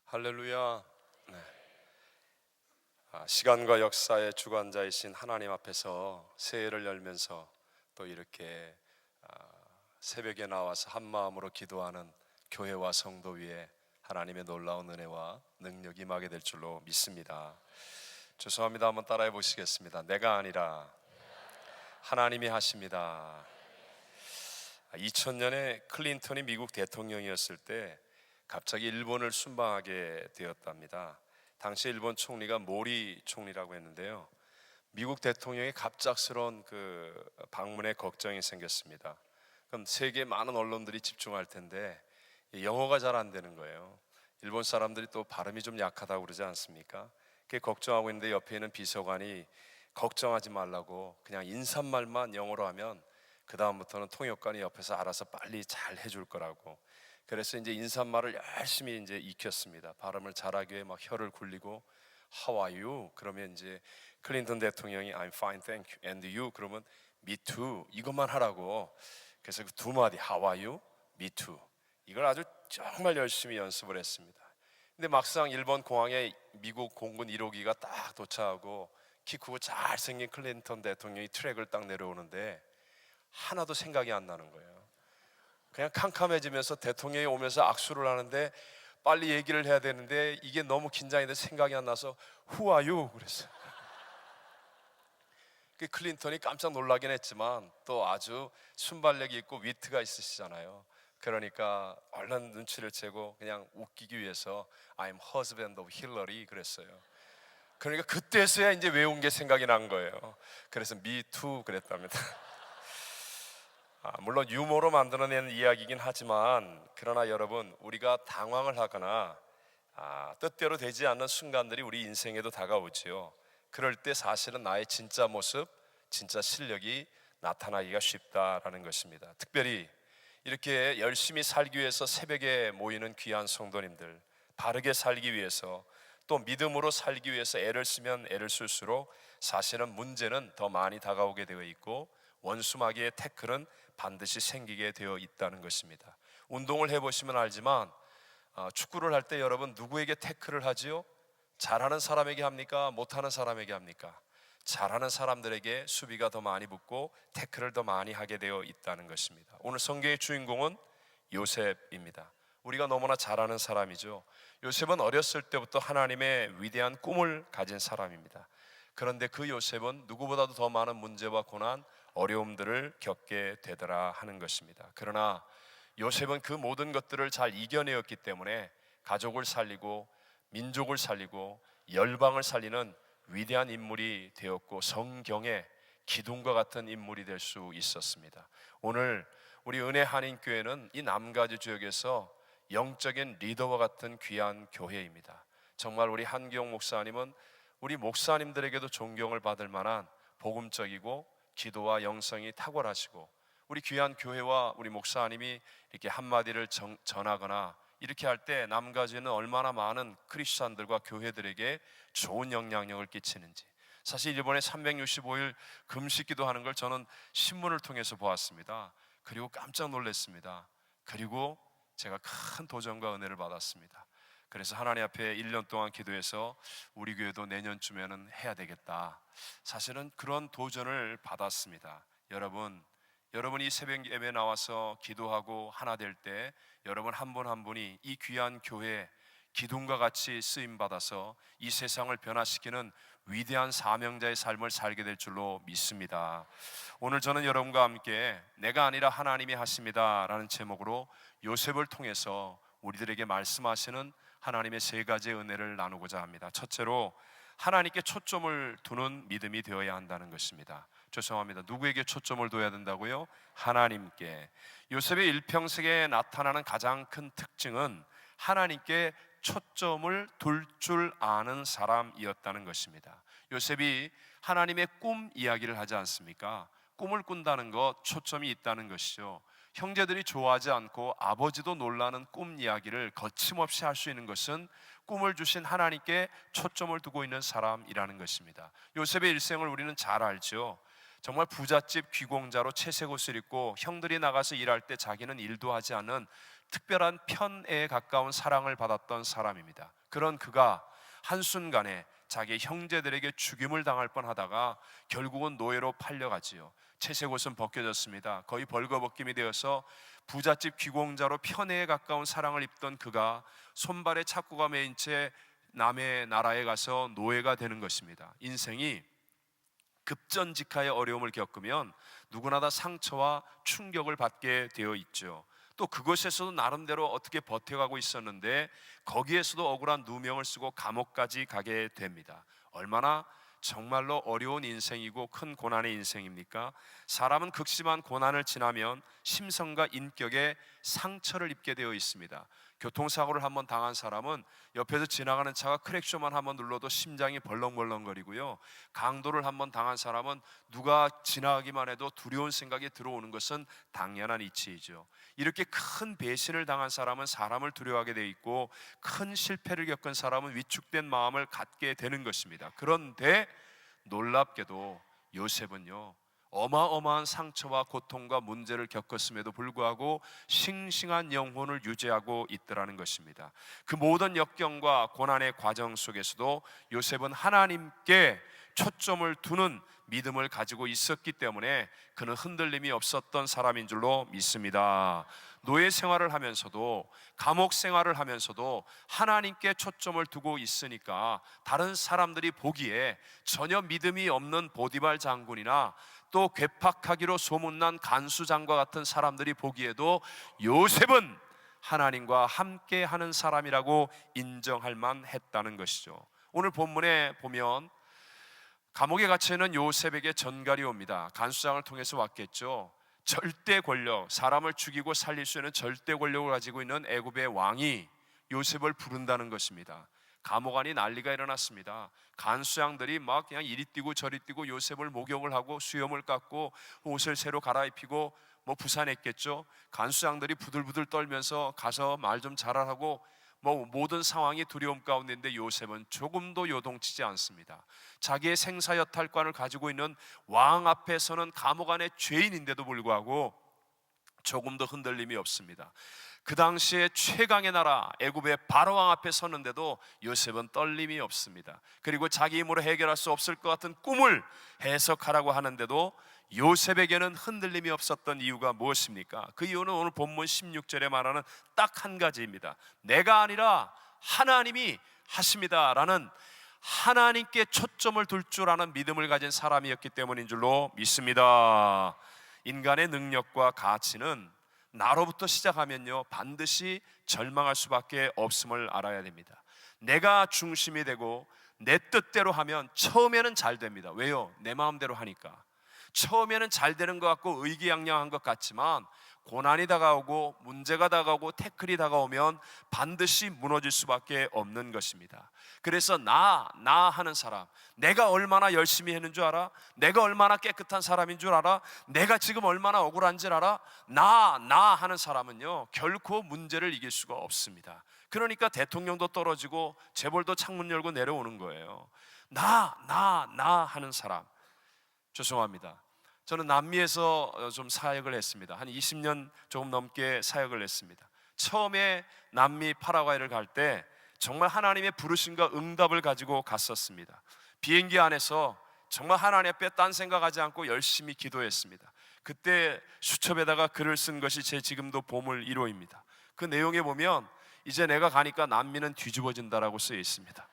할렐루야. 네. 시간과 역사의 주관자이신 하나님 앞에서 새해를 열면서 또 이렇게 새벽에 나와서 한 마음으로 기도하는 교회와 성도 위에 하나님의 놀라운 은혜와 능력이 임하게 될 줄로 믿습니다. 죄송합니다. 한번 따라해 보시겠습니다. 내가 아니라 하나님이 하십니다. 2000년에 클린턴이 미국 대통령이었을 때 갑자기 일본을 순방하게 되었답니다. 당시 일본 총리가 모리 총리라고 했는데요, 미국 대통령의 갑작스러운 그 방문에 걱정이 생겼습니다. 그럼 세계 많은 언론들이 집중할 텐데 영어가 잘 안 되는 거예요. 일본 사람들이 또 발음이 좀 약하다고 그러지 않습니까? 그게 걱정하고 있는데 옆에 있는 비서관이 걱정하지 말라고 그냥 인사말만 영어로 하면 그 다음부터는 통역관이 옆에서 알아서 빨리 잘 해줄 거라고. 그래서 이제 인사말을 열심히 이제 익혔습니다. 발음을 잘하기 위해 막 혀를 굴리고 How are you? 그러면 이제 클린턴 대통령이 I'm fine, thank you. And you? 그러면 Me too. 이것만 하라고. 그래서 그 두 마디 How are you? Me too. 이걸 아주 정말 열심히 연습을 했습니다. 근데 막상 일본 공항에 미국 공군 1호기가 딱 도착하고 키 크고 잘생긴 클린턴 대통령이 트랙을 딱 내려오는데 하나도 생각이 안 나는 거예요. 그냥 캄캄해지면서 대통령이 오면서 악수를 하는데 빨리 얘기를 해야 되는데 이게 너무 긴장이 돼서 생각이 안 나서 Who are you? 그랬어요. 그 클린턴이 깜짝 놀라긴 했지만 또 아주 순발력이 있고 위트가 있으시잖아요. 그러니까 얼른 눈치를 채고 그냥 웃기기 위해서 I'm husband of Hillary 그랬어요. 그러니까 그때서야 이제 외운 게 생각이 난 거예요. 그래서 me too 그랬답니다. 물론 유머로 만들어낸 이야기이긴 하지만 그러나 여러분, 우리가 당황을 하거나 뜻대로 되지 않는 순간들이 우리 인생에도 다가오지요. 그럴 때 사실은 나의 진짜 모습, 진짜 실력이 나타나기가 쉽다라는 것입니다. 특별히 이렇게 열심히 살기 위해서 새벽에 모이는 귀한 성도님들, 바르게 살기 위해서 또 믿음으로 살기 위해서 애를 쓰면 애를 쓸수록 사실은 문제는 더 많이 다가오게 되어 있고 원수마귀의 태클은 반드시 생기게 되어 있다는 것입니다. 운동을 해보시면 알지만 축구를 할 때 여러분 누구에게 태클을 하지요? 잘하는 사람에게 합니까? 못하는 사람에게 합니까? 잘하는 사람들에게 수비가 더 많이 붙고 태클을 더 많이 하게 되어 있다는 것입니다. 오늘 성경의 주인공은 요셉입니다. 우리가 너무나 잘 아는 사람이죠. 요셉은 어렸을 때부터 하나님의 위대한 꿈을 가진 사람입니다. 그런데 그 요셉은 누구보다도 더 많은 문제와 고난, 어려움들을 겪게 되더라 하는 것입니다. 그러나 요셉은 그 모든 것들을 잘 이겨내었기 때문에 가족을 살리고 민족을 살리고 열방을 살리는 위대한 인물이 되었고 성경의 기둥과 같은 인물이 될 수 있었습니다. 오늘 우리 은혜 한인교회는 이 남가주 지역에서 영적인 리더와 같은 귀한 교회입니다. 정말 우리 한기용 목사님은 우리 목사님들에게도 존경을 받을 만한 복음적이고 기도와 영성이 탁월하시고, 우리 귀한 교회와 우리 목사님이 이렇게 한마디를 전하거나 이렇게 할 때 남가주는 얼마나 많은 크리스찬들과 교회들에게 좋은 영향력을 끼치는지, 사실 이번에 365일 금식 기도하는 걸 저는 신문을 통해서 보았습니다. 그리고 깜짝 놀랐습니다. 그리고 제가 큰 도전과 은혜를 받았습니다. 그래서 하나님 앞에 1년 동안 기도해서 우리 교회도 내년쯤에는 해야 되겠다, 사실은 그런 도전을 받았습니다. 여러분이 새벽 예배 나와서 기도하고 하나 될 때 여러분 한 분 한 분이 이 귀한 교회 기둥과 같이 쓰임 받아서 이 세상을 변화시키는 위대한 사명자의 삶을 살게 될 줄로 믿습니다. 오늘 저는 여러분과 함께 내가 아니라 하나님이 하십니다 라는 제목으로 요셉을 통해서 우리들에게 말씀하시는 하나님의 세 가지의 은혜를 나누고자 합니다. 첫째로 하나님께 초점을 두는 믿음이 되어야 한다는 것입니다. 죄송합니다. 누구에게 초점을 둬야 된다고요? 하나님께. 요셉의 일평생에 나타나는 가장 큰 특징은 하나님께 초점을 둘 줄 아는 사람이었다는 것입니다. 요셉이 하나님의 꿈 이야기를 하지 않습니까? 꿈을 꾼다는 것, 초점이 있다는 것이죠. 형제들이 좋아하지 않고 아버지도 놀라는 꿈 이야기를 거침없이 할 수 있는 것은 꿈을 주신 하나님께 초점을 두고 있는 사람이라는 것입니다. 요셉의 일생을 우리는 잘 알죠. 정말 부잣집 귀공자로 채색 옷을 입고 형들이 나가서 일할 때 자기는 일도 하지 않는 특별한 편에 가까운 사랑을 받았던 사람입니다. 그런 그가 한순간에 자기 형제들에게 죽임을 당할 뻔하다가 결국은 노예로 팔려가지요. 채색 옷은 벗겨졌습니다. 거의 벌거벗김이 되어서 부잣집 귀공자로 편에 가까운 사랑을 입던 그가 손발에 착고가 매인 채 남의 나라에 가서 노예가 되는 것입니다. 인생이 급전직하의 어려움을 겪으면 누구나 다 상처와 충격을 받게 되어 있죠. 또 그것에서도 나름대로 어떻게 버텨가고 있었는데 거기에서도 억울한 누명을 쓰고 감옥까지 가게 됩니다. 얼마나 정말로 어려운 인생이고 큰 고난의 인생입니까? 사람은 극심한 고난을 지나면 심성과 인격에 상처를 입게 되어 있습니다. 교통사고를 한번 당한 사람은 옆에서 지나가는 차가 크랙쇼만 한번 눌러도 심장이 벌렁벌렁거리고요. 강도를 한번 당한 사람은 누가 지나가기만 해도 두려운 생각이 들어오는 것은 당연한 이치이죠. 이렇게 큰 배신을 당한 사람은 사람을 두려워하게 돼 있고, 큰 실패를 겪은 사람은 위축된 마음을 갖게 되는 것입니다. 그런데 놀랍게도 요셉은요, 어마어마한 상처와 고통과 문제를 겪었음에도 불구하고 싱싱한 영혼을 유지하고 있더라는 것입니다. 그 모든 역경과 고난의 과정 속에서도 요셉은 하나님께 초점을 두는 믿음을 가지고 있었기 때문에 그는 흔들림이 없었던 사람인 줄로 믿습니다. 노예 생활을 하면서도, 감옥 생활을 하면서도 하나님께 초점을 두고 있으니까 다른 사람들이 보기에 전혀 믿음이 없는 보디발 장군이나 또 괴팍하기로 소문난 간수장과 같은 사람들이 보기에도 요셉은 하나님과 함께 하는 사람이라고 인정할 만했다는 것이죠. 오늘 본문에 보면 감옥에 갇혀 있는 요셉에게 전갈이 옵니다. 간수장을 통해서 왔겠죠. 절대 권력, 사람을 죽이고 살릴 수 있는 절대 권력을 가지고 있는 애굽의 왕이 요셉을 부른다는 것입니다. 감옥 안이 난리가 일어났습니다. 간수장들이 막 그냥 이리 뛰고 저리 뛰고 요셉을 목욕을 하고 수염을 깎고 옷을 새로 갈아입히고 부산했겠죠. 간수장들이 부들부들 떨면서 가서 말 좀 잘하라고 모든 상황이 두려움 가운데인데 요셉은 조금도 요동치지 않습니다. 자기의 생사여탈관을 가지고 있는 왕 앞에서는 감옥 안의 죄인인데도 불구하고 조금도 흔들림이 없습니다. 그 당시에 최강의 나라 애굽의 바로왕 앞에 섰는데도 요셉은 떨림이 없습니다. 그리고 자기 힘으로 해결할 수 없을 것 같은 꿈을 해석하라고 하는데도 요셉에게는 흔들림이 없었던 이유가 무엇입니까? 그 이유는 오늘 본문 16절에 말하는 딱 한 가지입니다. 내가 아니라 하나님이 하십니다 라는, 하나님께 초점을 둘 줄 아는 믿음을 가진 사람이었기 때문인 줄로 믿습니다. 인간의 능력과 가치는 나로부터 시작하면요 반드시 절망할 수밖에 없음을 알아야 됩니다. 내가 중심이 되고 내 뜻대로 하면 처음에는 잘 됩니다. 왜요? 내 마음대로 하니까. 처음에는 잘 되는 것 같고 의기양양한 것 같지만 고난이 다가오고 문제가 다가오고 태클이 다가오면 반드시 무너질 수밖에 없는 것입니다. 그래서 나 하는 사람, 내가 얼마나 열심히 했는 줄 알아? 내가 얼마나 깨끗한 사람인 줄 알아? 내가 지금 얼마나 억울한 줄 알아? 나 하는 사람은요 결코 문제를 이길 수가 없습니다. 그러니까 대통령도 떨어지고 재벌도 창문 열고 내려오는 거예요. 나 하는 사람. 죄송합니다. 저는 남미에서 좀 사역을 했습니다. 한 20년 조금 넘게 사역을 했습니다. 처음에 남미 파라과이를 갈 때 정말 하나님의 부르심과 응답을 가지고 갔었습니다. 비행기 안에서 정말 하나님 앞에 딴 생각하지 않고 열심히 기도했습니다. 그때 수첩에다가 글을 쓴 것이 제 지금도 보물 1호입니다. 그 내용에 보면 이제 내가 가니까 남미는 뒤집어진다라고 쓰여 있습니다.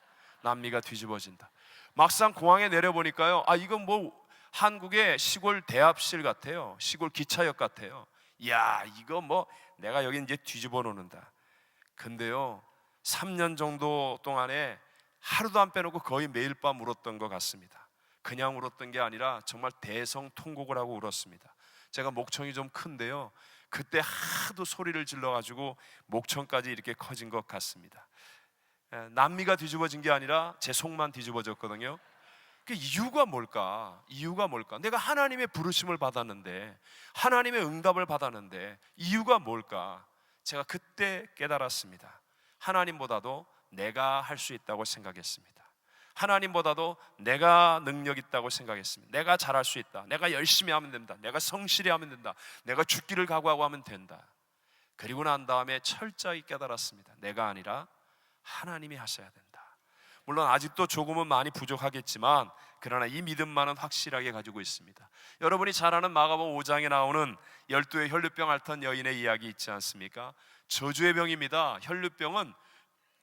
남미가 뒤집어진다. 막상 공항에 내려보니까요, 이건 한국의 시골 대합실 같아요. 시골 기차역 같아요. 이야, 이거 내가 여기 이제 뒤집어 놓는다. 근데요 3년 정도 동안에 하루도 안 빼놓고 거의 매일 밤 울었던 것 같습니다. 그냥 울었던 게 아니라 정말 대성통곡을 하고 울었습니다. 제가 목청이 좀 큰데요 그때 하도 소리를 질러가지고 목청까지 이렇게 커진 것 같습니다. 남미가 뒤집어진 게 아니라 제 속만 뒤집어졌거든요. 그 이유가 뭘까? 내가 하나님의 부르심을 받았는데, 하나님의 응답을 받았는데 이유가 뭘까? 제가 그때 깨달았습니다. 하나님보다도 내가 할 수 있다고 생각했습니다. 하나님보다도 내가 능력 있다고 생각했습니다. 내가 잘할 수 있다. 내가 열심히 하면 된다. 내가 성실히 하면 된다. 내가 죽기를 각오하고 하면 된다. 그리고 난 다음에 철저히 깨달았습니다. 내가 아니라 하나님이 하셔야 된다. 물론 아직도 조금은 많이 부족하겠지만 그러나 이 믿음만은 확실하게 가지고 있습니다. 여러분이 잘 아는 마가복음 5장에 나오는 12의 혈루병 앓던 여인의 이야기 있지 않습니까? 저주의 병입니다. 혈루병은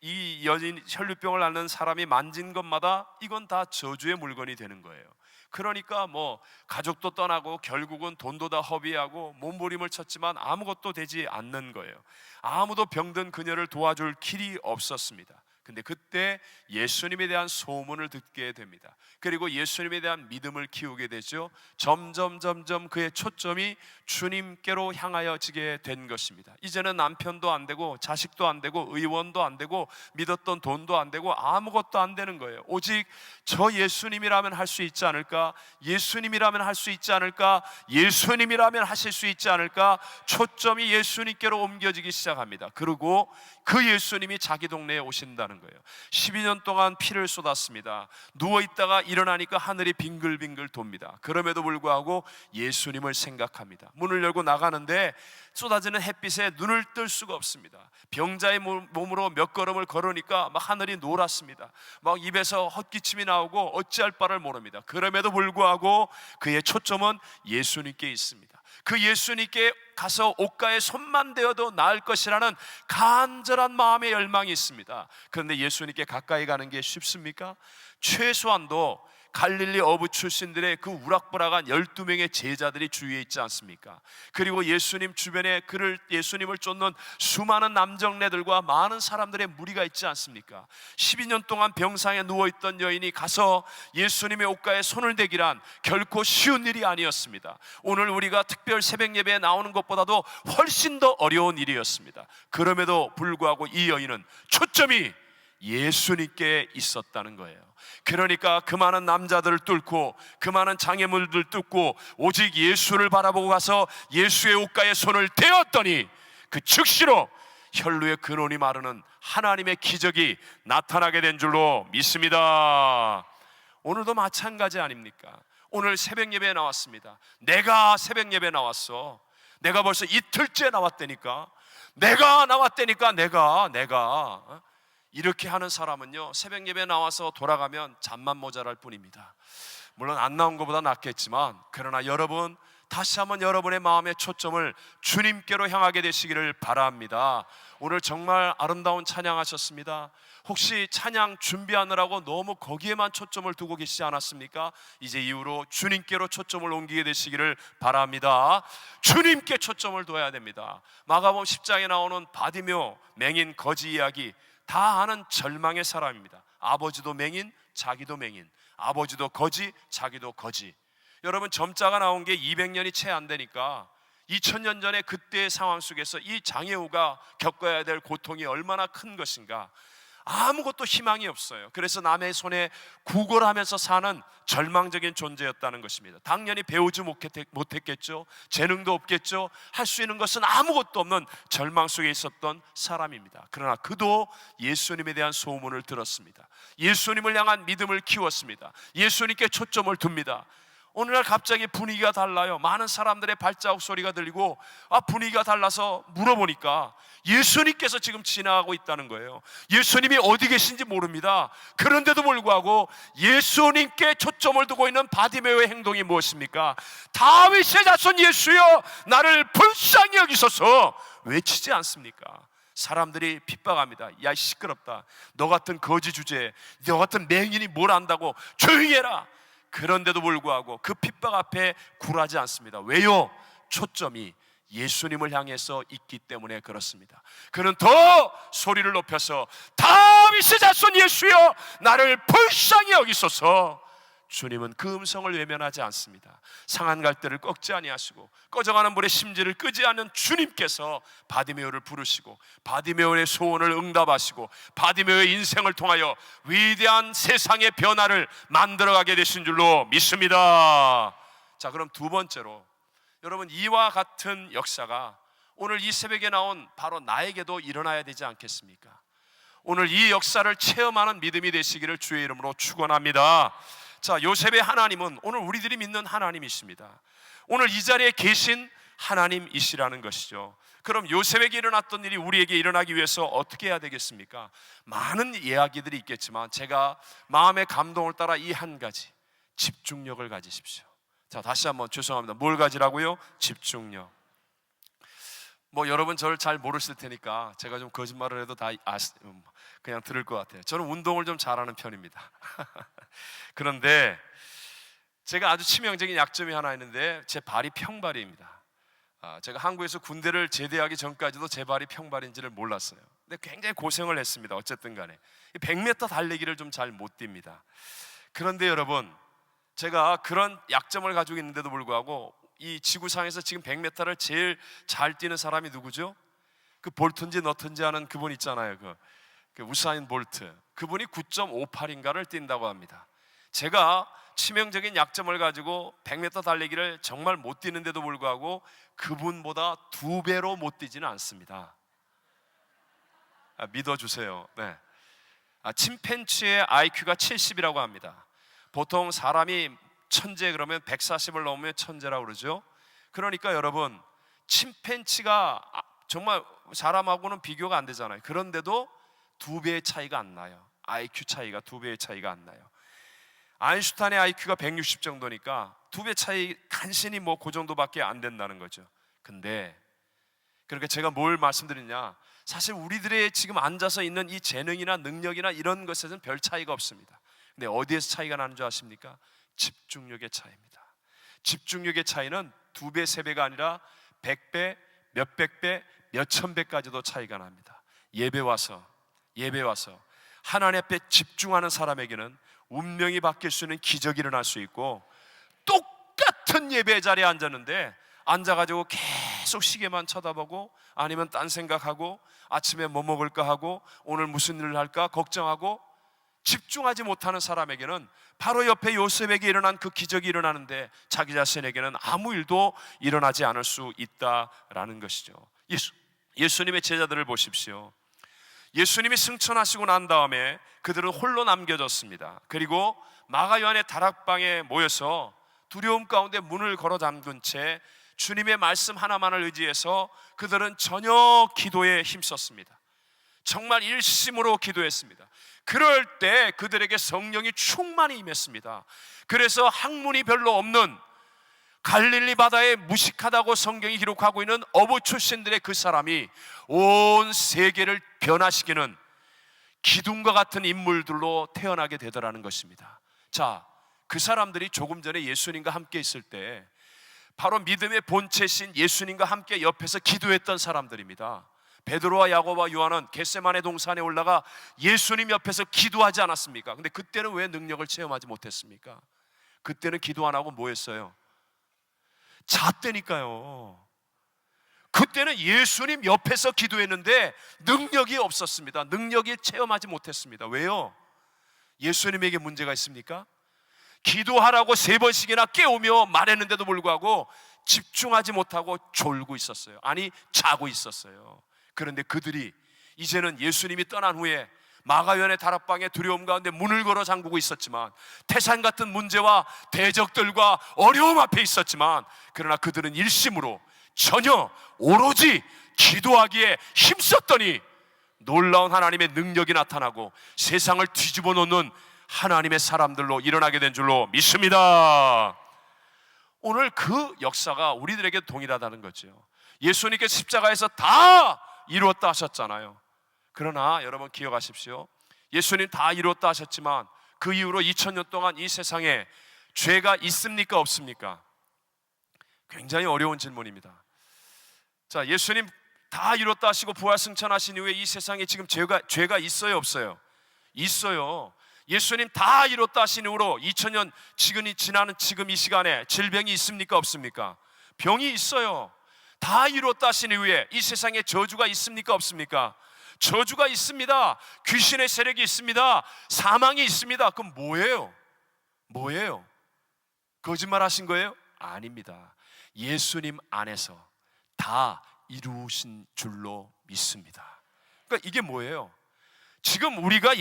이 여인, 혈루병을 앓는 사람이 만진 것마다 이건 다 저주의 물건이 되는 거예요. 그러니까 뭐 가족도 떠나고 결국은 돈도 다 허비하고 몸부림을 쳤지만 아무것도 되지 않는 거예요. 아무도 병든 그녀를 도와줄 길이 없었습니다. 근데 그때 예수님에 대한 소문을 듣게 됩니다. 그리고 예수님에 대한 믿음을 키우게 되죠. 점점 그의 초점이 주님께로 향하여지게 된 것입니다. 이제는 남편도 안 되고 자식도 안 되고 의원도 안 되고 믿었던 돈도 안 되고 아무것도 안 되는 거예요. 오직 저 예수님이라면 할 수 있지 않을까? 예수님이라면 할 수 있지 않을까? 예수님이라면 하실 수 있지 않을까? 초점이 예수님께로 옮겨지기 시작합니다. 그리고 그 예수님이 자기 동네에 오신다는 거예요. 12년 동안 피를 쏟았습니다. 누워있다가 일어나니까 하늘이 빙글빙글 돕니다. 그럼에도 불구하고 예수님을 생각합니다. 문을 열고 나가는데 쏟아지는 햇빛에 눈을 뜰 수가 없습니다. 병자의 몸으로 몇 걸음을 걸으니까 막 하늘이 노랗습니다. 막 입에서 헛기침이 나오고 어찌할 바를 모릅니다. 그럼에도 불구하고 그의 초점은 예수님께 있습니다. 그 예수님께 가서 옷가에 손만 대어도 나을 것이라는 간절한 마음의 열망이 있습니다. 그런데 예수님께 가까이 가는 게 쉽습니까? 최소한도 갈릴리 어부 출신들의 그 우락부락한 12명의 제자들이 주위에 있지 않습니까? 그리고 예수님 주변에 예수님을 쫓는 수많은 남정네들과 많은 사람들의 무리가 있지 않습니까? 12년 동안 병상에 누워있던 여인이 가서 예수님의 옷가에 손을 대기란 결코 쉬운 일이 아니었습니다. 오늘 우리가 특별 새벽 예배에 나오는 것보다도 훨씬 더 어려운 일이었습니다. 그럼에도 불구하고 이 여인은 초점이 예수님께 있었다는 거예요. 그러니까 그 많은 남자들을 뚫고 그 많은 장애물들 뚫고 오직 예수를 바라보고 가서 예수의 옷가에 손을 대었더니 그 즉시로 혈루의 근원이 마르는 하나님의 기적이 나타나게 된 줄로 믿습니다. 오늘도 마찬가지 아닙니까? 오늘 새벽 예배에 나왔습니다. 내가 새벽 예배에 나왔어. 내가 벌써 이틀째 나왔다니까. 내가 나왔다니까. 내가 이렇게 하는 사람은요, 새벽 예배 나와서 돌아가면 잠만 모자랄 뿐입니다. 물론 안 나온 것보다 낫겠지만, 그러나 여러분 다시 한번 여러분의 마음의 초점을 주님께로 향하게 되시기를 바랍니다. 오늘 정말 아름다운 찬양하셨습니다. 혹시 찬양 준비하느라고 너무 거기에만 초점을 두고 계시지 않았습니까? 이제 이후로 주님께로 초점을 옮기게 되시기를 바랍니다. 주님께 초점을 둬야 됩니다. 마가복음 10장에 나오는 바디메오 맹인 거지 이야기, 다 아는 절망의 사람입니다. 아버지도 맹인, 자기도 맹인. 아버지도 거지, 자기도 거지. 여러분, 점자가 나온 게 200년이 채 안 되니까 2000년 전에 그때의 상황 속에서 이 장애우가 겪어야 될 고통이 얼마나 큰 것인가. 아무것도 희망이 없어요. 그래서 남의 손에 구걸하면서 사는 절망적인 존재였다는 것입니다. 당연히 배우지 못했겠죠. 재능도 없겠죠. 할 수 있는 것은 아무것도 없는 절망 속에 있었던 사람입니다. 그러나 그도 예수님에 대한 소문을 들었습니다. 예수님을 향한 믿음을 키웠습니다. 예수님께 초점을 둡니다. 오늘날 갑자기 분위기가 달라요. 많은 사람들의 발자국 소리가 들리고 분위기가 달라서 물어보니까 예수님께서 지금 지나가고 있다는 거예요. 예수님이 어디 계신지 모릅니다. 그런데도 불구하고 예수님께 초점을 두고 있는 바디메오의 행동이 무엇입니까? 다윗의 자손 예수여, 나를 불쌍히 여기소서 외치지 않습니까? 사람들이 핍박합니다. 야, 시끄럽다. 너 같은 거지 주제, 너 같은 맹인이 뭘 안다고, 조용히 해라. 그런데도 불구하고 그 핍박 앞에 굴하지 않습니다. 왜요? 초점이 예수님을 향해서 있기 때문에 그렇습니다. 그는 더 소리를 높여서 다윗의 자손 예수여, 나를 불쌍히 여기소서. 주님은 그 음성을 외면하지 않습니다. 상한 갈대를 꺾지 아니하시고 꺼져가는 불의 심지를 끄지 않는 주님께서 바디메오를 부르시고 바디메오의 소원을 응답하시고 바디메오의 인생을 통하여 위대한 세상의 변화를 만들어가게 되신 줄로 믿습니다. 자, 그럼 두 번째로, 여러분, 이와 같은 역사가 오늘 이 새벽에 나온 바로 나에게도 일어나야 되지 않겠습니까? 오늘 이 역사를 체험하는 믿음이 되시기를 주의 이름으로 축원합니다. 자, 요셉의 하나님은 오늘 우리들이 믿는 하나님이십니다. 오늘 이 자리에 계신 하나님이시라는 것이죠. 그럼 요셉에게 일어났던 일이 우리에게 일어나기 위해서 어떻게 해야 되겠습니까? 많은 이야기들이 있겠지만 제가 마음의 감동을 따라 이 한 가지, 집중력을 가지십시오. 자, 다시 한번 죄송합니다. 뭘 가지라고요? 집중력. 여러분 저를 잘 모르실 테니까 제가 좀 거짓말을 해도 다 그냥 들을 것 같아요. 저는 운동을 좀 잘하는 편입니다. 그런데 제가 아주 치명적인 약점이 하나 있는데 제 발이 평발입니다. 제가 한국에서 군대를 제대하기 전까지도 제 발이 평발인지를 몰랐어요. 근데 굉장히 고생을 했습니다. 어쨌든 간에 100m 달리기를 좀 잘 못 뜁니다. 그런데 여러분, 제가 그런 약점을 가지고 있는데도 불구하고 이 지구상에서 지금 100m를 제일 잘 뛰는 사람이 누구죠? 그 볼튼지 너튼지 하는 그분 있잖아요. 그 우사인 볼트. 그분이 9.58인가를 뛴다고 합니다. 제가 치명적인 약점을 가지고 100m 달리기를 정말 못 뛰는데도 불구하고 그분보다 2배로 못 뛰지는 않습니다. 믿어주세요. 네. 침팬지의 IQ가 70이라고 합니다. 보통 사람이 천재 그러면 140을 넘으면 천재라고 그러죠. 그러니까 여러분, 침팬지가 정말 사람하고는 비교가 안 되잖아요. 그런데도 2배의 차이가 안 나요. IQ 차이가 2배의 차이가 안 나요. 아인슈타인의 IQ가 160 정도니까 2배 차이 간신히 그 정도밖에 안 된다는 거죠. 근데 그러니까 제가 뭘 말씀드리냐, 사실 우리들의 지금 앉아서 있는 이 재능이나 능력이나 이런 것에는 별 차이가 없습니다. 근데 어디에서 차이가 나는 줄 아십니까? 집중력의 차이입니다. 집중력의 차이는 2배, 3배가 아니라 100배, 몇백 배, 몇천 배까지도 차이가 납니다. 예배 와서 하나님 앞에 집중하는 사람에게는 운명이 바뀔 수 있는 기적이 일어날 수 있고, 똑같은 예배 자리에 앉았는데 앉아가지고 계속 시계만 쳐다보고 아니면 딴 생각하고 아침에 뭐 먹을까 하고 오늘 무슨 일을 할까 걱정하고 집중하지 못하는 사람에게는 바로 옆에 요셉에게 일어난 그 기적이 일어나는데 자기 자신에게는 아무 일도 일어나지 않을 수 있다라는 것이죠. 예수님의 제자들을 보십시오. 예수님이 승천하시고 난 다음에 그들은 홀로 남겨졌습니다. 그리고 마가 요한의 다락방에 모여서 두려움 가운데 문을 걸어 잠근 채 주님의 말씀 하나만을 의지해서 그들은 전혀 기도에 힘썼습니다. 정말 일심으로 기도했습니다. 그럴 때 그들에게 성령이 충만히 임했습니다. 그래서 학문이 별로 없는 갈릴리 바다에 무식하다고 성경이 기록하고 있는 어부 출신들의 그 사람이 온 세계를 변화시키는 기둥과 같은 인물들로 태어나게 되더라는 것입니다. 자, 그 사람들이 조금 전에 예수님과 함께 있을 때 바로 믿음의 본체신 예수님과 함께 옆에서 기도했던 사람들입니다. 베드로와 야고보와 요한은 겟세마네 동산에 올라가 예수님 옆에서 기도하지 않았습니까? 근데 그때는 왜 능력을 체험하지 못했습니까? 그때는 기도 안 하고 뭐 했어요? 잤다니까요. 그때는 예수님 옆에서 기도했는데 능력이 없었습니다. 능력이 체험하지 못했습니다. 왜요? 예수님에게 문제가 있습니까? 기도하라고 3번씩이나 깨우며 말했는데도 불구하고 집중하지 못하고 졸고 있었어요. 아니, 자고 있었어요. 그런데 그들이 이제는 예수님이 떠난 후에 마가연의 다락방에 두려움 가운데 문을 걸어 잠그고 있었지만, 태산 같은 문제와 대적들과 어려움 앞에 있었지만, 그러나 그들은 일심으로 전혀 오로지 기도하기에 힘썼더니 놀라운 하나님의 능력이 나타나고 세상을 뒤집어 놓는 하나님의 사람들로 일어나게 된 줄로 믿습니다. 오늘 그 역사가 우리들에게 동일하다는 거죠. 예수님께서 십자가에서 다 이루었다 하셨잖아요. 그러나 여러분 기억하십시오. 예수님 다 이루었다 하셨지만 그 이후로 2000년 동안 이 세상에 죄가 있습니까 없습니까? 굉장히 어려운 질문입니다. 자, 예수님 다 이뤘다 하시고 부활 승천하신 이후에 이 세상에 지금 죄가 있어요 없어요? 있어요. 예수님 다 이뤘다 하신 이후로 2000년 지나는 지금 이 시간에 질병이 있습니까 없습니까? 병이 있어요. 다 이뤘다 하신 이후에 이 세상에 저주가 있습니까 없습니까? 저주가 있습니다. 귀신의 세력이 있습니다. 사망이 있습니다. 그럼 뭐예요? 거짓말 하신 거예요? 아닙니다. 예수님 안에서 다 이루신 줄로 믿습니다. 그러니까 이게 뭐예요? 지금 우리가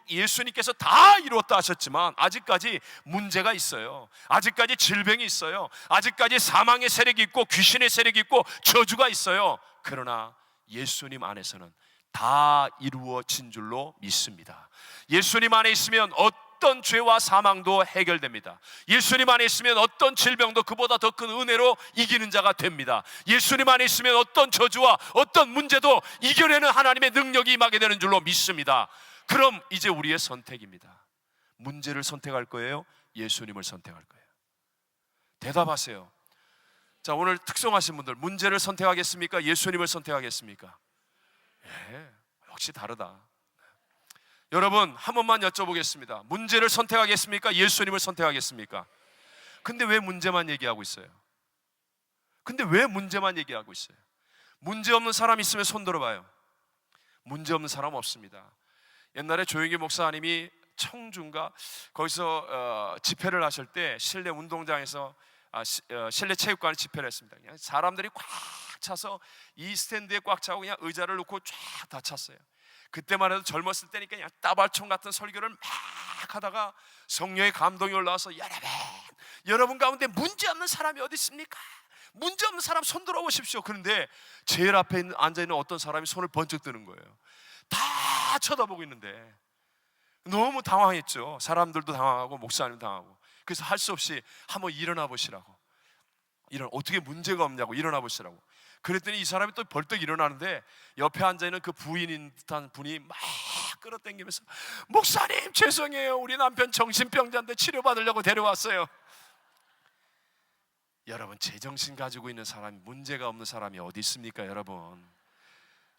예수님께서 다 이루었다 하셨지만 아직까지 문제가 있어요. 아직까지 질병이 있어요. 아직까지 사망의 세력이 있고 귀신의 세력이 있고 저주가 있어요. 그러나 예수님 안에서는 다 이루어진 줄로 믿습니다. 예수님 안에 있으면 어떤 죄와 사망도 해결됩니다. 예수님 안에 있으면 어떤 질병도 그보다 더 큰 은혜로 이기는 자가 됩니다. 예수님 안에 있으면 어떤 저주와 어떤 문제도 이겨내는 하나님의 능력이 임하게 되는 줄로 믿습니다. 그럼 이제 우리의 선택입니다. 문제를 선택할 거예요? 예수님을 선택할 거예요? 대답하세요. 자, 오늘 특성하신 분들, 문제를 선택하겠습니까? 예수님을 선택하겠습니까? 예, 역시 다르다. 여러분, 한 번만 여쭤보겠습니다. 문제를 선택하겠습니까? 예수님을 선택하겠습니까? 근데 왜 문제만 얘기하고 있어요? 근데 왜 문제만 얘기하고 있어요? 문제 없는 사람 있으면 손 들어봐요. 문제 없는 사람 없습니다. 옛날에 조영기 목사님이 청주인가 거기서 집회를 하실 때 실내 운동장에서 실내 체육관에 집회를 했습니다. 그냥 사람들이 꽉 차서 이 스탠드에 꽉 차고 그냥 의자를 놓고 쫙 다 찼어요. 그때만 해도 젊었을 때니까 그냥 따발총 같은 설교를 막 하다가 성령의 감동이 올라와서 여러분 가운데 문제 없는 사람이 어디 있습니까? 문제 없는 사람 손 들어 보십시오. 그런데 제일 앞에 앉아있는 어떤 사람이 손을 번쩍 드는 거예요. 다 쳐다보고 있는데 너무 당황했죠. 사람들도 당황하고 목사님도 당황하고. 그래서 할 수 없이 한번 일어나 보시라고, 어떻게 문제가 없냐고 일어나 보시라고. 그랬더니 이 사람이 또 벌떡 일어나는데 옆에 앉아있는 그 부인인 듯한 분이 막 끌어당기면서 목사님 죄송해요, 우리 남편 정신병자인데 치료받으려고 데려왔어요. 여러분, 제정신 가지고 있는 사람이 문제가 없는 사람이 어디 있습니까? 여러분,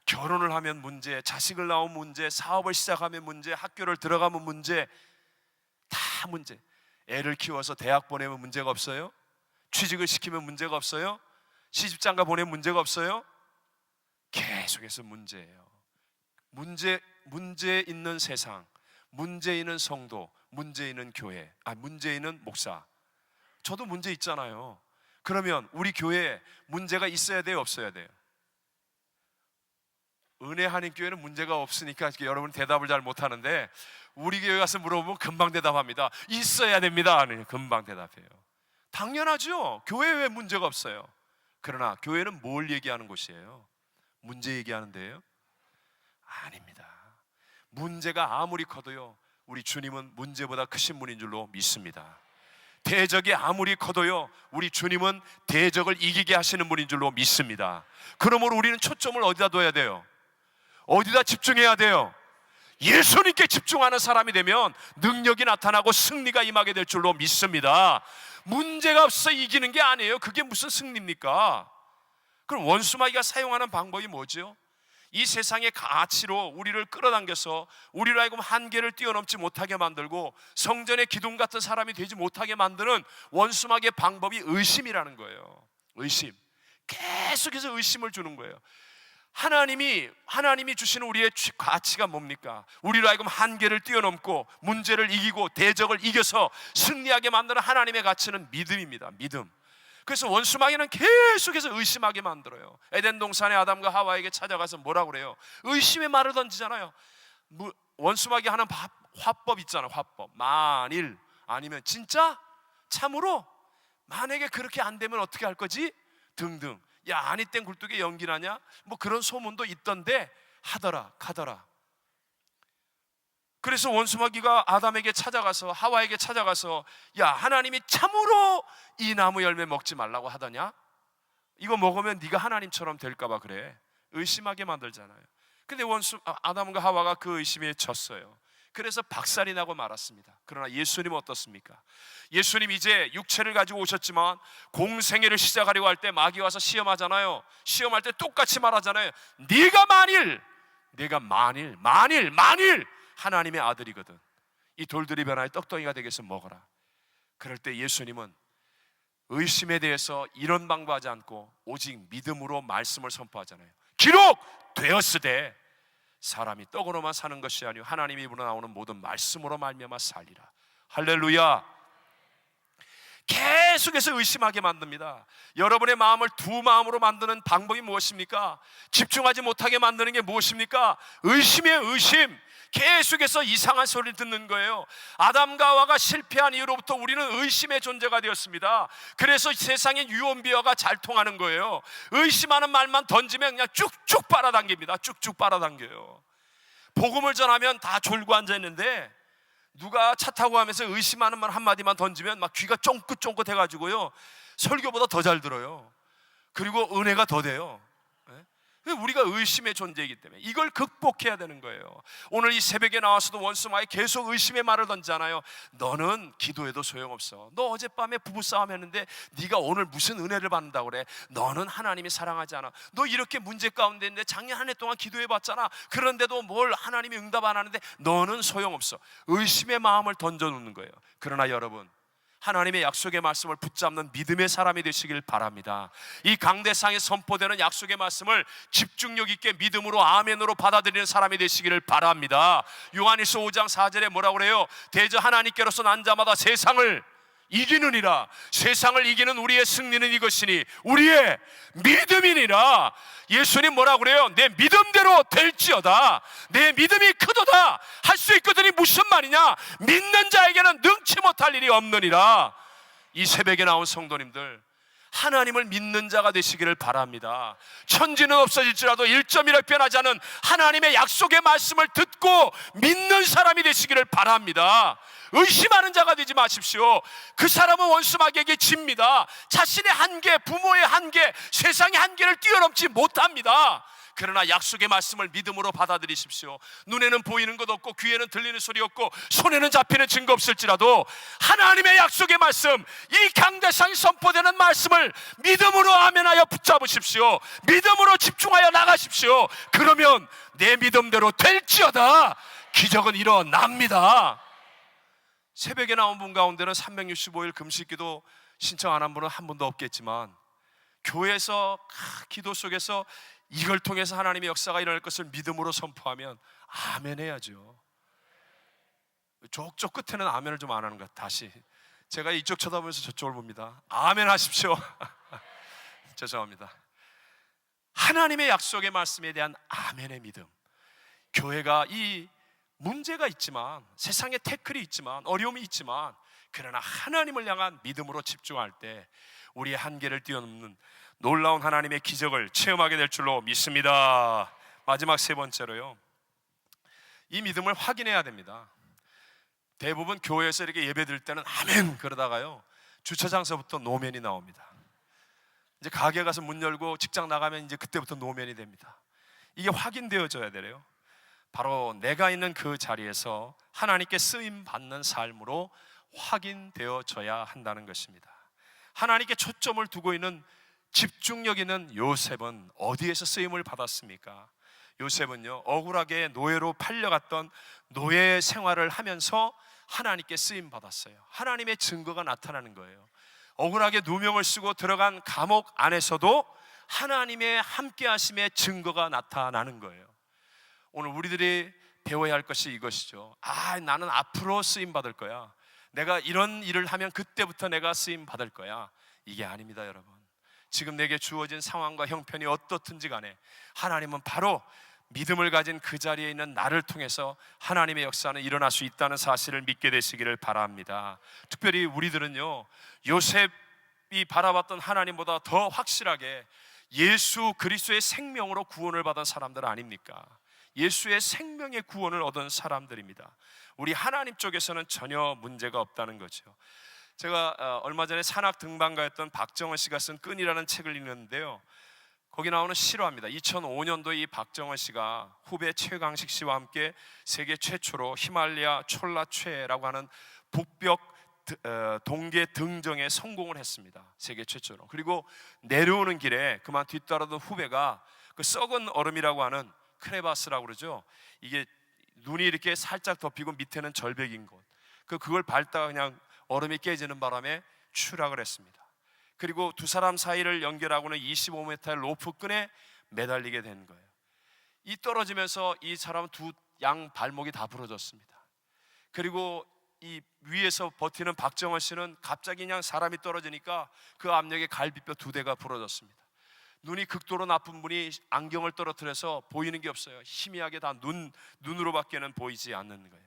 결혼을 하면 문제, 자식을 낳으면 문제, 사업을 시작하면 문제, 학교를 들어가면 문제, 다 문제. 애를 키워서 대학 보내면 문제가 없어요? 취직을 시키면 문제가 없어요? 시집장가 보내면 문제가 없어요? 계속해서 문제예요. 문제 있는 세상, 문제 있는 성도, 문제 있는 교회, 문제 있는 목사. 저도 문제 있잖아요. 그러면 우리 교회에 문제가 있어야 돼요, 없어야 돼요? 은혜 한인교회는 문제가 없으니까 여러분 대답을 잘 못하는데 우리 교회 가서 물어보면 금방 대답합니다. 있어야 됩니다. 금방 대답해요. 당연하죠. 교회에 왜 문제가 없어요? 그러나 교회는 뭘 얘기하는 곳이에요? 문제 얘기하는 데예요? 아닙니다. 문제가 아무리 커도요, 우리 주님은 문제보다 크신 분인 줄로 믿습니다. 대적이 아무리 커도요, 우리 주님은 대적을 이기게 하시는 분인 줄로 믿습니다. 그러므로 우리는 초점을 어디다 둬야 돼요? 어디다 집중해야 돼요? 예수님께 집중하는 사람이 되면 능력이 나타나고 승리가 임하게 될 줄로 믿습니다. 문제가 없어 이기는 게 아니에요. 그게 무슨 승리입니까? 그럼 원수마귀가 사용하는 방법이 뭐죠? 이 세상의 가치로 우리를 끌어당겨서 우리로 하여금 한계를 뛰어넘지 못하게 만들고 성전의 기둥 같은 사람이 되지 못하게 만드는 원수마귀의 방법이 의심이라는 거예요. 의심. 계속해서 의심을 주는 거예요. 하나님이 주시는 우리의 가치가 뭡니까? 우리로 하여금 한계를 뛰어넘고 문제를 이기고 대적을 이겨서 승리하게 만드는 하나님의 가치는 믿음입니다. 믿음. 그래서 원수마귀는 계속해서 의심하게 만들어요. 에덴 동산의 아담과 하와에게 찾아가서 뭐라고 그래요? 의심의 말을 던지잖아요. 원수마귀 하는 화법 있잖아요. 화법. 만일, 아니면 진짜? 참으로? 만약에 그렇게 안 되면 어떻게 할 거지? 등등. 야, 아니 땐 굴뚝에 연기 나냐? 뭐 그런 소문도 있던데 하더라 가더라. 그래서 원수마귀가 아담에게 찾아가서, 하와에게 찾아가서, 야, 하나님이 참으로 이 나무 열매 먹지 말라고 하더냐? 이거 먹으면 네가 하나님처럼 될까 봐 그래. 의심하게 만들잖아요. 근데 아담과 하와가 그 의심에 졌어요. 그래서 박살이 나고 말았습니다. 그러나 예수님은 어떻습니까? 예수님 이제 육체를 가지고 오셨지만 공생애를 시작하려고 할 때 마귀 와서 시험하잖아요. 시험할 때 똑같이 말하잖아요. 내가 만일 하나님의 아들이거든 이 돌들이 변하여 떡덩이가 되겠으면 먹어라. 그럴 때 예수님은 의심에 대해서 이런 방법하지 않고 오직 믿음으로 말씀을 선포하잖아요. 기록 되었으되 사람이 떡으로만 사는 것이 아니요 하나님 입으로 나오는 모든 말씀으로 말미암아 살리라. 할렐루야. 계속해서 의심하게 만듭니다. 여러분의 마음을 두 마음으로 만드는 방법이 무엇입니까? 집중하지 못하게 만드는 게 무엇입니까? 의심이에요. 의심. 계속해서 이상한 소리를 듣는 거예요. 아담과 하와가 실패한 이후로부터 우리는 의심의 존재가 되었습니다. 그래서 세상의 유언비어가 잘 통하는 거예요. 의심하는 말만 던지면 그냥 쭉쭉 빨아당깁니다. 쭉쭉 빨아당겨요. 복음을 전하면 다 졸고 앉아있는데 누가 차 타고 가면서 의심하는 말 한마디만 던지면 막 귀가 쫑긋쫑긋 해가지고요, 설교보다 더 잘 들어요. 그리고 은혜가 더 돼요. 우리가 의심의 존재이기 때문에 이걸 극복해야 되는 거예요. 오늘 이 새벽에 나와서도 원수마에 계속 의심의 말을 던지잖아요. 너는 기도해도 소용없어. 너 어젯밤에 부부싸움 했는데 네가 오늘 무슨 은혜를 받는다고 그래? 너는 하나님이 사랑하지 않아. 너 이렇게 문제 가운데 있는데 작년 한 해 동안 기도해봤잖아. 그런데도 뭘 하나님이 응답 안 하는데 너는 소용없어. 의심의 마음을 던져놓는 거예요. 그러나 여러분, 하나님의 약속의 말씀을 붙잡는 믿음의 사람이 되시길 바랍니다. 이 강대상에 선포되는 약속의 말씀을 집중력 있게 믿음으로 아멘으로 받아들이는 사람이 되시기를 바랍니다. 요한일서 5장 4절에 뭐라고 그래요? 대저 하나님께로서 난 자마다 세상을 이기느니라. 세상을 이기는 우리의 승리는 이것이니 우리의 믿음이니라. 예수님 뭐라고 그래요? 내 믿음대로 될지어다. 내 믿음이 크도다 할 수 있거든이 무슨 말이냐? 믿는 자에게는 능치 못할 일이 없느니라. 이 새벽에 나온 성도님들, 하나님을 믿는 자가 되시기를 바랍니다. 천지는 없어질지라도 1.1억 변하지 않은 하나님의 약속의 말씀을 듣고 믿는 사람이 되시기를 바랍니다. 의심하는 자가 되지 마십시오. 그 사람은 원수마귀에게 집니다. 자신의 한계, 부모의 한계, 세상의 한계를 뛰어넘지 못합니다. 그러나 약속의 말씀을 믿음으로 받아들이십시오. 눈에는 보이는 것 없고 귀에는 들리는 소리 없고 손에는 잡히는 증거 없을지라도 하나님의 약속의 말씀, 이 강대상이 선포되는 말씀을 믿음으로 아멘하여 붙잡으십시오. 믿음으로 집중하여 나가십시오. 그러면 내 믿음대로 될지어다. 기적은 일어납니다. 새벽에 나온 분 가운데는 365일 금식기도 신청 안 한 분은 한 분도 없겠지만, 교회에서 기도 속에서 이걸 통해서 하나님의 역사가 일어날 것을 믿음으로 선포하면 아멘 해야죠. 저쪽 끝에는 아멘을 좀 안 하는 것. 다시 제가 이쪽 쳐다보면서 저쪽을 봅니다. 아멘 하십시오. 죄송합니다. 하나님의 약속의 말씀에 대한 아멘의 믿음. 교회가 이 문제가 있지만, 세상에 태클이 있지만, 어려움이 있지만, 그러나 하나님을 향한 믿음으로 집중할 때 우리의 한계를 뛰어넘는 놀라운 하나님의 기적을 체험하게 될 줄로 믿습니다. 마지막 세 번째로요, 이 믿음을 확인해야 됩니다. 대부분 교회에서 이렇게 예배 드릴 때는 아멘 그러다가요, 주차장서부터 노면이 나옵니다. 이제 가게 가서 문 열고 직장 나가면 이제 그때부터 노면이 됩니다. 이게 확인되어져야 돼요. 바로 내가 있는 그 자리에서 하나님께 쓰임 받는 삶으로 확인되어져야 한다는 것입니다. 하나님께 초점을 두고 있는 집중력 있는 요셉은 어디에서 쓰임을 받았습니까? 요셉은요, 억울하게 노예로 팔려갔던 노예 생활을 하면서 하나님께 쓰임 받았어요. 하나님의 증거가 나타나는 거예요. 억울하게 누명을 쓰고 들어간 감옥 안에서도 하나님의 함께 하심의 증거가 나타나는 거예요. 오늘 우리들이 배워야 할 것이 이것이죠. 나는 앞으로 쓰임 받을 거야. 내가 이런 일을 하면 그때부터 내가 쓰임 받을 거야. 이게 아닙니다, 여러분. 지금 내게 주어진 상황과 형편이 어떻든지 간에 하나님은 바로 믿음을 가진 그 자리에 있는 나를 통해서 하나님의 역사는 일어날 수 있다는 사실을 믿게 되시기를 바랍니다. 특별히 우리들은요, 요셉이 바라봤던 하나님보다 더 확실하게 예수 그리스도의 생명으로 구원을 받은 사람들 아닙니까? 예수의 생명의 구원을 얻은 사람들입니다. 우리 하나님 쪽에서는 전혀 문제가 없다는 거죠. 제가 얼마 전에 산악 등반가였던 박정원 씨가 쓴 끈이라는 책을 읽는데요, 거기 나오는 실화입니다. 2005년도에 이 박정원 씨가 후배 최강식 씨와 함께 세계 최초로 히말라야 촐라최라고 하는 북벽 동계 등정에 성공을 했습니다. 세계 최초로. 그리고 내려오는 길에 그만 뒤따르던 후배가 그 썩은 얼음이라고 하는 크레바스라고 그러죠. 이게 눈이 이렇게 살짝 덮이고 밑에는 절벽인 곳, 그걸 밟다가 그냥 얼음이 깨지는 바람에 추락을 했습니다. 그리고 두 사람 사이를 연결하고는 25m의 로프 끈에 매달리게 된 거예요. 이 떨어지면서 이 사람 두 양 발목이 다 부러졌습니다. 그리고 이 위에서 버티는 박정원 씨는 갑자기 그냥 사람이 떨어지니까 그 압력에 갈비뼈 두 대가 부러졌습니다. 눈이 극도로 나쁜 분이 안경을 떨어뜨려서 보이는 게 없어요. 희미하게 다 눈으로밖에는 보이지 않는 거예요.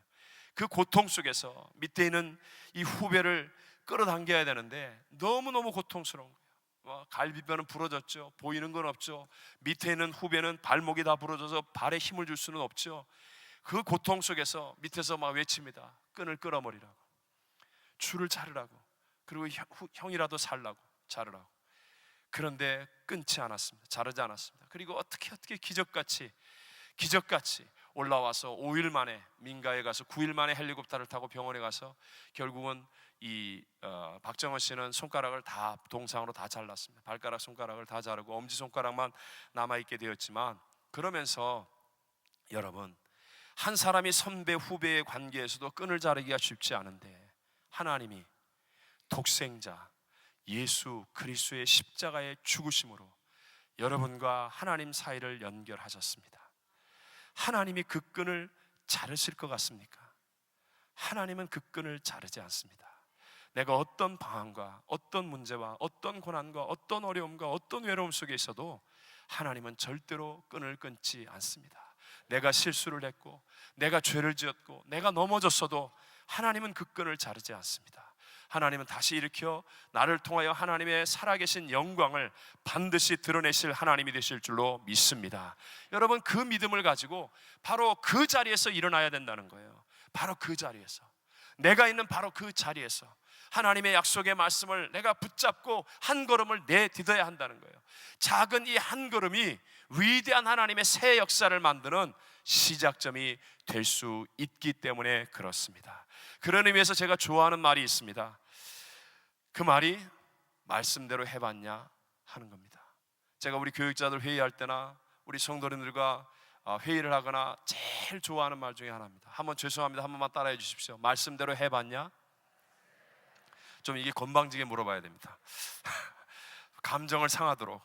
그 고통 속에서 밑에 있는 이 후배를 끌어당겨야 되는데 너무너무 고통스러운 거예요. 갈비뼈는 부러졌죠. 보이는 건 없죠. 밑에 있는 후배는 발목이 다 부러져서 발에 힘을 줄 수는 없죠. 그 고통 속에서 밑에서 막 외칩니다. 끈을 끌어버리라고, 줄을 자르라고, 그리고 형이라도 살라고, 자르라고. 그런데 끊지 않았습니다. 자르지 않았습니다. 그리고 어떻게 기적같이 올라와서 5일 만에 민가에 가서 9일 만에 헬리콥터를 타고 병원에 가서 결국은 이 박정원 씨는 손가락을 다 동상으로 다 잘랐습니다. 발가락 손가락을 다 자르고 엄지손가락만 남아있게 되었지만, 그러면서 여러분, 한 사람이 선배 후배의 관계에서도 끈을 자르기가 쉽지 않은데 하나님이 독생자 예수 그리스도의 십자가의 죽으심으로 여러분과 하나님 사이를 연결하셨습니다. 하나님이 그 끈을 자르실 것 같습니까? 하나님은 그 끈을 자르지 않습니다. 내가 어떤 방황과 어떤 문제와 어떤 고난과 어떤 어려움과 어떤 외로움 속에 있어도 하나님은 절대로 끈을 끊지 않습니다. 내가 실수를 했고 내가 죄를 지었고 내가 넘어졌어도 하나님은 그 끈을 자르지 않습니다. 하나님은 다시 일으켜 나를 통하여 하나님의 살아계신 영광을 반드시 드러내실 하나님이 되실 줄로 믿습니다. 여러분, 그 믿음을 가지고 바로 그 자리에서 일어나야 된다는 거예요. 바로 그 자리에서, 내가 있는 바로 그 자리에서 하나님의 약속의 말씀을 내가 붙잡고 한 걸음을 내딛어야 한다는 거예요. 작은 이 한 걸음이 위대한 하나님의 새 역사를 만드는 시작점이 될 수 있기 때문에 그렇습니다. 그런 의미에서 제가 좋아하는 말이 있습니다. 그 말이 말씀대로 해봤냐 하는 겁니다. 제가 우리 교육자들 회의할 때나 우리 성도님들과 회의를 하거나 제일 좋아하는 말 중에 하나입니다. 한번 죄송합니다. 한 번만 따라해 주십시오. 말씀대로 해봤냐? 좀 이게 건방지게 물어봐야 됩니다. 감정을 상하도록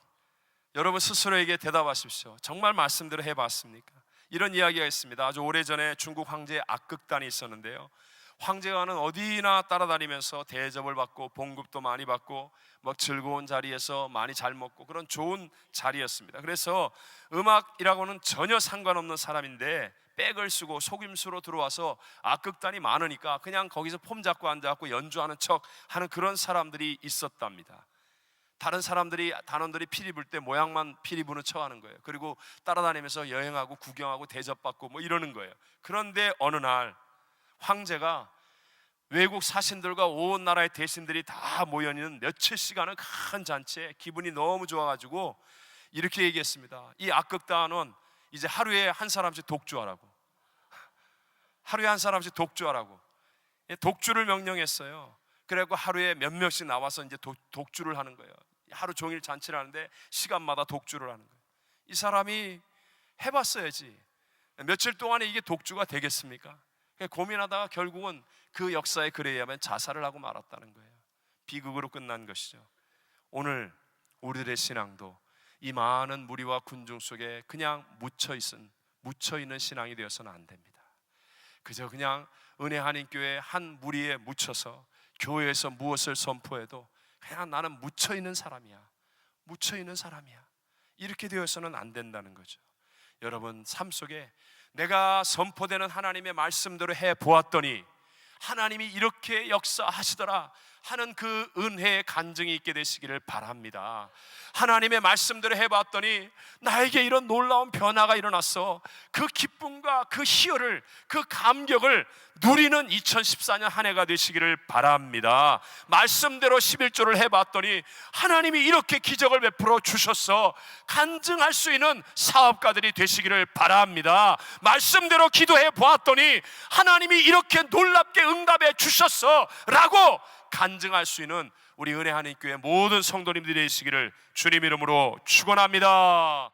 여러분 스스로에게 대답하십시오. 정말 말씀대로 해봤습니까? 이런 이야기가 있습니다. 아주 오래전에 중국 황제의 악극단이 있었는데요, 황제가는 어디나 따라다니면서 대접을 받고 봉급도 많이 받고 막 즐거운 자리에서 많이 잘 먹고 그런 좋은 자리였습니다. 그래서 음악이라고는 전혀 상관없는 사람인데 백을 쓰고 속임수로 들어와서 악극단이 많으니까 그냥 거기서 폼 잡고 앉아갖고 연주하는 척 하는 그런 사람들이 있었답니다. 다른 사람들이, 단원들이 피리 불 때 모양만 피리 부는 척 하는 거예요. 그리고 따라다니면서 여행하고 구경하고 대접받고 뭐 이러는 거예요. 그런데 어느 날 황제가 외국 사신들과 온 나라의 대신들이 다 모여있는 며칠 시간의 큰 잔치에 기분이 너무 좋아가지고 이렇게 얘기했습니다. 이 악극단은 이제 하루에 한 사람씩 독주하라고, 하루에 한 사람씩 독주하라고 독주를 명령했어요. 그래갖고 하루에 몇 명씩 나와서 이제 독주를 하는 거예요. 하루 종일 잔치를 하는데 시간마다 독주를 하는 거예요. 이 사람이 해봤어야지 며칠 동안에 이게 독주가 되겠습니까? 고민하다가 결국은 그 역사의 글에 의하면 자살을 하고 말았다는 거예요. 비극으로 끝난 것이죠. 오늘 우리들의 신앙도 이 많은 무리와 군중 속에 그냥 묻혀있는 신앙이 되어서는 안 됩니다. 그저 그냥 은혜 한인교회 한 무리에 묻혀서 교회에서 무엇을 선포해도 그냥 나는 묻혀있는 사람이야 이렇게 되어서는 안 된다는 거죠. 여러분, 삶 속에 내가 선포되는 하나님의 말씀대로 해보았더니 하나님이 이렇게 역사하시더라 하는 그 은혜의 간증이 있게 되시기를 바랍니다. 하나님의 말씀대로 해봤더니 나에게 이런 놀라운 변화가 일어났어. 그 기쁨과 그 희열을, 그 감격을 누리는 2014년 한 해가 되시기를 바랍니다. 말씀대로 11조를 해봤더니 하나님이 이렇게 기적을 베풀어 주셨어. 간증할 수 있는 사업가들이 되시기를 바랍니다. 말씀대로 기도해 보았더니 하나님이 이렇게 놀랍게 응답해 주셨어 라고 간증할 수 있는 우리 은혜 한인교회 모든 성도님들이 되시기를 주님 이름으로 축원합니다.